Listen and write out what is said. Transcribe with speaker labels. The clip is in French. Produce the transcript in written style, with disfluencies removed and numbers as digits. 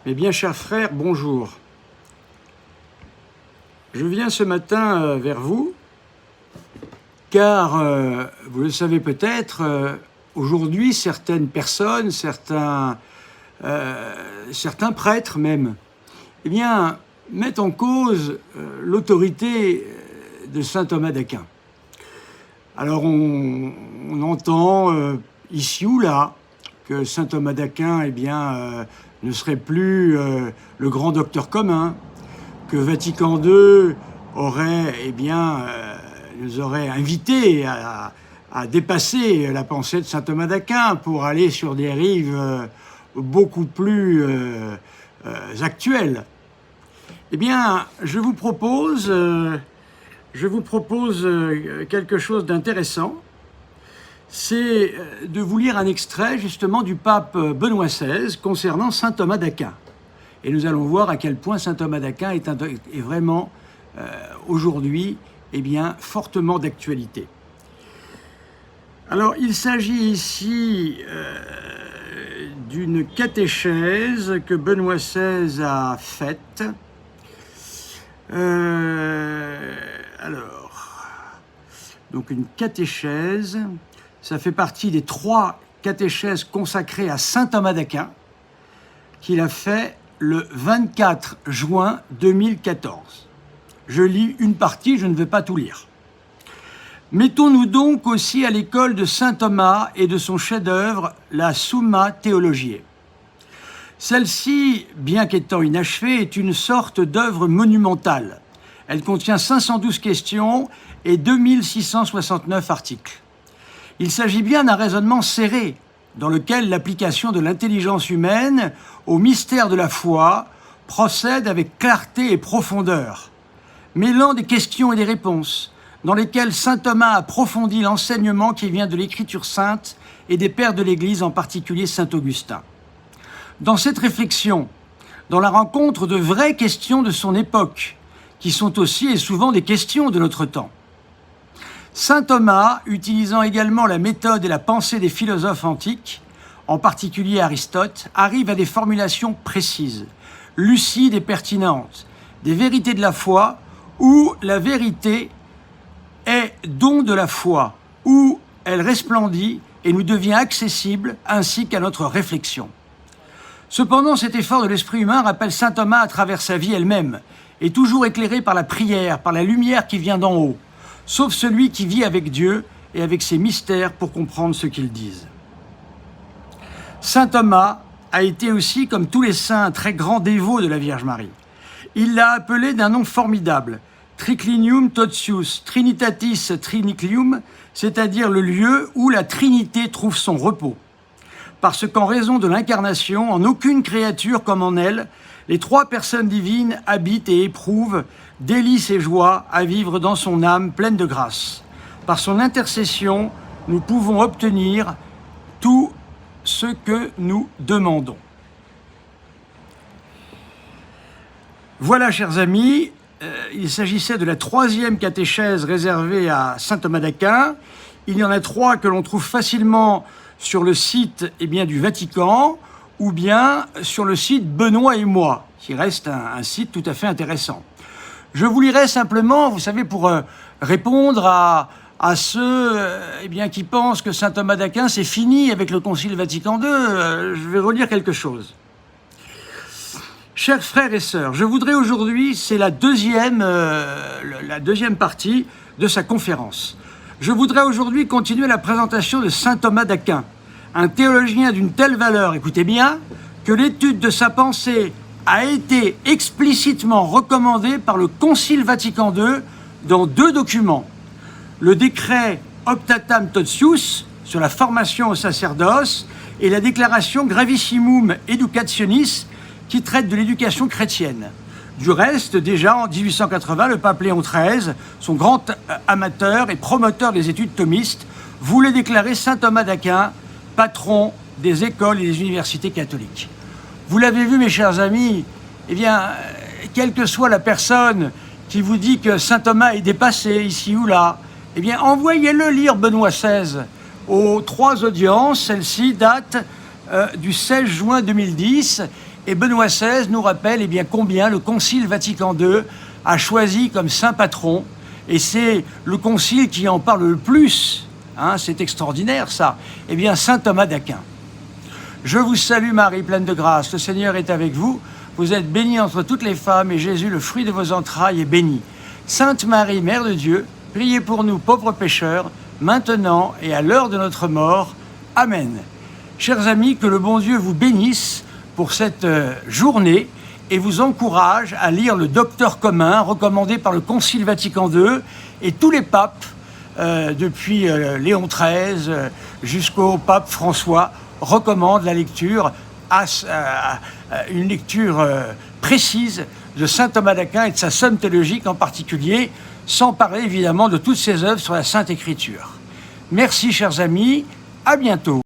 Speaker 1: Mes bien chers frères, bonjour. Je viens ce matin vers vous, car, vous le savez peut-être, aujourd'hui, certaines personnes, certains prêtres même, eh bien, mettent en cause l'autorité de saint Thomas d'Aquin. Alors on entend ici ou là que saint Thomas d'Aquin eh bien, ne serait plus le grand docteur commun, que Vatican II aurait, eh bien, nous aurait invités à dépasser la pensée de saint Thomas d'Aquin pour aller sur des rives beaucoup plus actuelles. Eh bien, je vous propose quelque chose d'intéressant. C'est de vous lire un extrait justement du pape Benoît XVI concernant saint Thomas d'Aquin. Et nous allons voir à quel point saint Thomas d'Aquin est vraiment aujourd'hui eh bien, fortement d'actualité. Alors il s'agit ici d'une catéchèse que Benoît XVI a faite. Donc une catéchèse, ça fait partie des 3 catéchèses consacrées à saint Thomas d'Aquin qu'il a fait le 24 juin 2014. Je lis une partie, je ne vais pas tout lire. Mettons-nous donc aussi à l'école de saint Thomas et de son chef-d'œuvre, la Summa Theologiae. Celle-ci, bien qu'étant inachevée, est une sorte d'œuvre monumentale. Elle contient 512 questions et 2669 articles. Il s'agit bien d'un raisonnement serré, dans lequel l'application de l'intelligence humaine au mystère de la foi procède avec clarté et profondeur, mêlant des questions et des réponses, dans lesquelles saint Thomas approfondit l'enseignement qui vient de l'Écriture sainte et des pères de l'Église, en particulier saint Augustin. Dans cette réflexion, dans la rencontre de vraies questions de son époque, qui sont aussi et souvent des questions de notre temps, saint Thomas, utilisant également la méthode et la pensée des philosophes antiques, en particulier Aristote, arrive à des formulations précises, lucides et pertinentes, des vérités de la foi, où la vérité est don de la foi, où elle resplendit et nous devient accessible, ainsi qu'à notre réflexion. Cependant, cet effort de l'esprit humain rappelle saint Thomas à travers sa vie elle-même, et toujours éclairé par la prière, par la lumière qui vient d'en haut, sauf celui qui vit avec Dieu et avec ses mystères pour comprendre ce qu'ils disent. Saint Thomas a été aussi, comme tous les saints, un très grand dévot de la Vierge Marie. Il l'a appelée d'un nom formidable, Triclinium Totius, Trinitatis Triniclium, c'est-à-dire le lieu où la Trinité trouve son repos. Parce qu'en raison de l'incarnation, en aucune créature comme en elle, les 3 personnes divines habitent et éprouvent délices et joie à vivre dans son âme pleine de grâce. Par son intercession, nous pouvons obtenir tout ce que nous demandons. Voilà, chers amis, il s'agissait de la 3e catéchèse réservée à saint Thomas d'Aquin. Il y en a 3 que l'on trouve facilement sur le site eh bien, du Vatican, ou bien sur le site Benoît et moi, qui reste un site tout à fait intéressant. Je vous lirai simplement, vous savez, pour répondre à ceux eh bien, qui pensent que saint Thomas d'Aquin, c'est fini avec le Concile Vatican II, je vais relire quelque chose. Chers frères et sœurs, je voudrais aujourd'hui, c'est la deuxième partie de sa conférence. Je voudrais aujourd'hui continuer la présentation de saint Thomas d'Aquin, un théologien d'une telle valeur, écoutez bien, que l'étude de sa pensée a été explicitement recommandée par le Concile Vatican II dans 2 documents. Le décret Optatam Totius sur la formation au sacerdoce et la déclaration Gravissimum Educationis qui traite de l'éducation chrétienne. Du reste, déjà en 1880, le pape Léon XIII, son grand amateur et promoteur des études thomistes, voulait déclarer saint Thomas d'Aquin patron des écoles et des universités catholiques. Vous l'avez vu, mes chers amis, eh bien, quelle que soit la personne qui vous dit que saint Thomas est dépassé ici ou là, eh bien, envoyez-le lire Benoît XVI aux 3 audiences. Celle-ci date du 16 juin 2010 Et Benoît XVI nous rappelle bien, combien le Concile Vatican II a choisi comme saint patron, et c'est le concile qui en parle le plus, hein, c'est extraordinaire ça, bien saint Thomas d'Aquin. Je vous salue Marie, pleine de grâce, le Seigneur est avec vous. Vous êtes bénie entre toutes les femmes, et Jésus, le fruit de vos entrailles, est béni. Sainte Marie, Mère de Dieu, priez pour nous pauvres pécheurs, maintenant et à l'heure de notre mort. Amen. Chers amis, que le bon Dieu vous bénisse pour cette journée et vous encourage à lire le Docteur commun recommandé par le Concile Vatican II et tous les papes, depuis Léon XIII jusqu'au pape François, recommandent la lecture, une lecture précise de saint Thomas d'Aquin et de sa somme théologique en particulier, sans parler évidemment de toutes ses œuvres sur la Sainte Écriture. Merci chers amis, à bientôt.